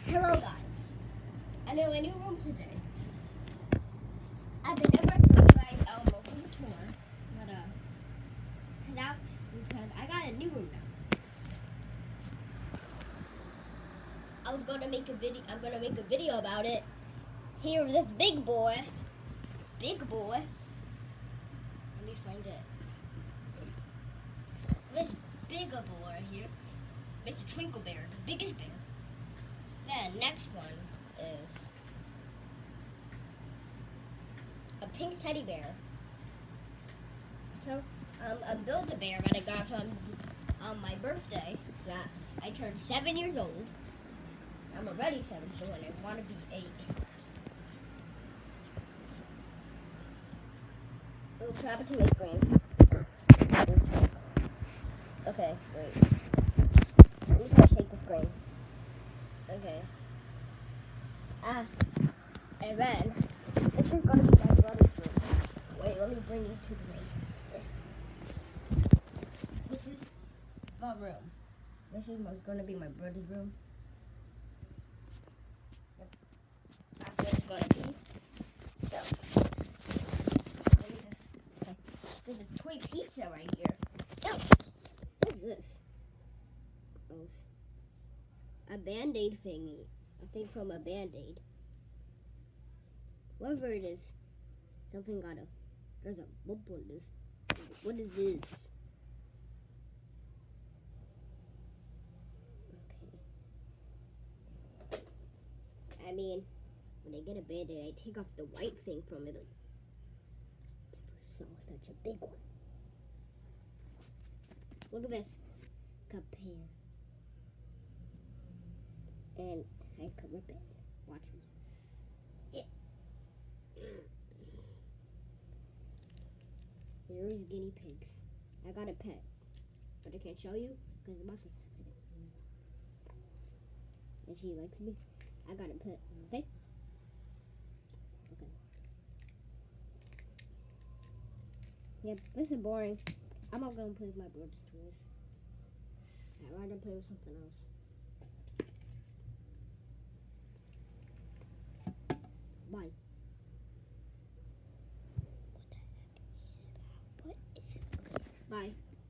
Hello guys, I'm in my new room today. I've been never told you guys a room tour, but because I got a new room now. I was gonna make a video. I'm gonna make a video about it. Here's this big boy. Big boy. Let me find it. This bigger boy right here. It's a Twinkle Bear, the biggest bear. Then next one is a pink teddy bear. So a Build-A-Bear that I got on my birthday. That I turned 7 years old. I'm already 7 still, and I want to be 8. Oops, what happened to my screen? Okay, wait. Let me try to take the screen. Okay. And then, this is gonna be my brother's room. Wait, let me bring you to the room. This is the room. This is gonna be my brother's room. Yep. That's what it's gonna be. So, okay. There's a toy pizza right here. Ew. What is this? Oh, a Band-Aid thingy. I think from a Band-Aid. Whatever it is, something there's a bump on this. What is this? Okay. I mean, when I get a Band-Aid, I take off the white thing from it. Never saw such a big one. Look at this. Compare. And I could rip it. Watch me. Here's guinea pigs. I got a pet, but I can't show you because the muscles fit it. And she likes me. I got a pet. Okay. Okay. Yep. This is boring. I'm not gonna play with my brother's toys. I'd rather play with something else.